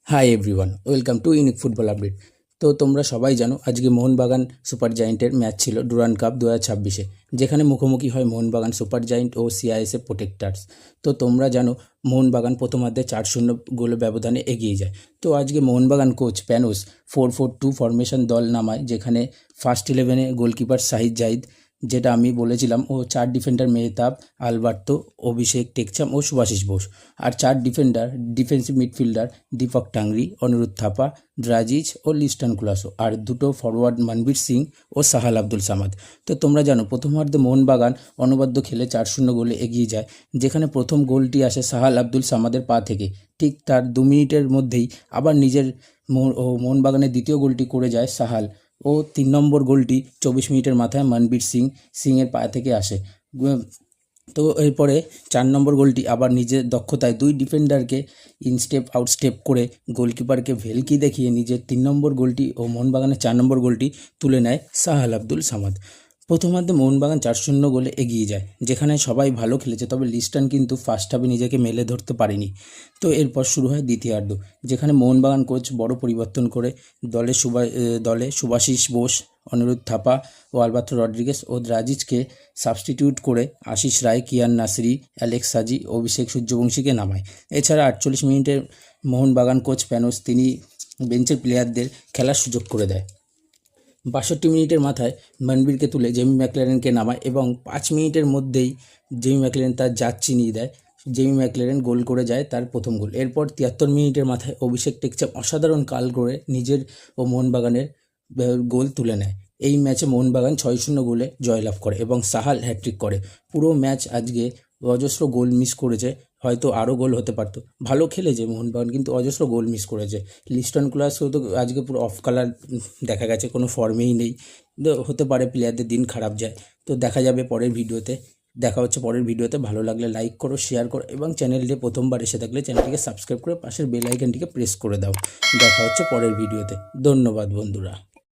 Hi everyone, welcome to unique football update. তো তোমরা সবাই জানো আজকে মোহনবাগান সুপার জায়েন্টের ম্যাচ ছিল ডুরান্ড কাপ 2026-এ, যেখানে মুখোমুখি হয় মোহনবাগান সুপার জায়েন্ট ও সিআইএসএফ প্রোটেক্টার্স। তো তোমরা জানো মোহনবাগান প্রথমার্ধে 4-0 গোলের ব্যবধানে এগিয়ে যায়। তো আজকে মোহনবাগান কোচ প্যানোস 4-4-2 ফরমেশন দল নামায়, যেখানে ফার্স্ট 11-এ গোলকিপার শাহিদ জাহিদ, যেটা আমি বলেছিলাম, ও 4 ডিফেন্ডার মেহতাব, আলবার্তো, অভিষেক টেকচাম ও সুভাশিস বোস। আর 4 defender defensive midfielder Deepak Tangri, Anirudh Thapa, Drazic ও লিস্টন কুলাসো। আর দুটো ফরওয়ার্ড মনবীর সিং ও সাহাল আব্দুল সামাদ। তো তোমরা জানো প্রথমার্ধে মোহনবাগান অনবদ্য খেলে 4-0 গোলে এগিয়ে যায়, যেখানে প্রথম গোলটি আসে সাহাল আব্দুল সামাদের পা থেকে। ঠিক তার 2 মিনিটের মধ্যেই আবার নিজের মোহনবাগানের দ্বিতীয় গোলটি করে যায় সাহাল, ও 3 নম্বর গোলটি 24 মিনিটের মাথায় মনবীর সিংয়ের পা থেকে আসে। তো এরপরে 4 নম্বর গোলটি আবার নিজের দক্ষতায় 2 ডিফেন্ডারকে ইনস্টেপ আউটস্টেপ করে গোলকিপারকে ভেলকি দেখিয়ে নিজের 3 নম্বর গোলটি ও মোহনবাগানের 4 নম্বর গোলটি তুলে নেয় সাহাল আব্দুল সামাদ। প্রথমার্ধে মোহনবাগান 4-0 গোলে এগিয়ে যায়, যেখানে সবাই ভালো খেলেছে, তবে লিস্টন কিন্তু ফার্স্ট হাফে নিজেকে মেলে ধরতে পারেনি। তো এরপর শুরু হয় দ্বিতীয়ার্ধ, যেখানে মোহনবাগান কোচ বড় পরিবর্তন করে দলে সুভাশিস বোস, অনিরুদ্ধ থাপা ও আলবার্তো রড্রিগেস ও দ্রাজিজকে সাবস্টিটিউট করে আশিস রায়, কিয়ান নাসরি, অ্যালেক্স সাজি, অভিষেক সূর্যবংশীকে নামায়। এছাড়া 48 মিনিটে মোহনবাগান কোচ প্যানোস তিনি বেঞ্চের প্লেয়ারদের খেলার সুযোগ করে দেয়। 62 মিনিটের মাথায় মনবীরকে তুলে জেমি ম্যাকলারেনকে নামায় এবং 5 মিনিটের মধ্যেই জেমি ম্যাকলারেন তার জাত চিনিয়ে দেয়। জেমি ম্যাকলারেন গোল করে যায় তার প্রথম গোল। এরপর 73 মিনিটের মাথায় অভিষেক টেকচাম অসাধারণ কাল করে নিজের ও মোহনবাগানের গোল তুলে নেয়। এই ম্যাচে মোহনবাগান 6-0 গোলে জয়লাভ করে এবং সাহাল হ্যাট্রিক করে। পুরো ম্যাচ আজকে অজস্র গোল মিস করেছে, হয়তো আরও গোল হতে পারতো। ভালো খেলেছে মোহনবাগান, কিন্তু অজস্র গোল মিস করেছে। লিস্টন কুলাসও তো আজকে পুরো অফ কালার দেখা গেছে, কোনো ফর্মেই নেই। হতে পারে প্লেয়ারদের দিন খারাপ যায়। তো দেখা যাবে পরের ভিডিওতে। দেখা হচ্ছে পরের ভিডিওতে। ভালো লাগলে লাইক করো, শেয়ার করো এবং চ্যানেলটি প্রথমবার এসে থাকলে চ্যানেলটিকে সাবস্ক্রাইব করে পাশের বেল আইকনটিকে প্রেস করে দাও। দেখা হচ্ছে পরের ভিডিওতে। ধন্যবাদ বন্ধুরা।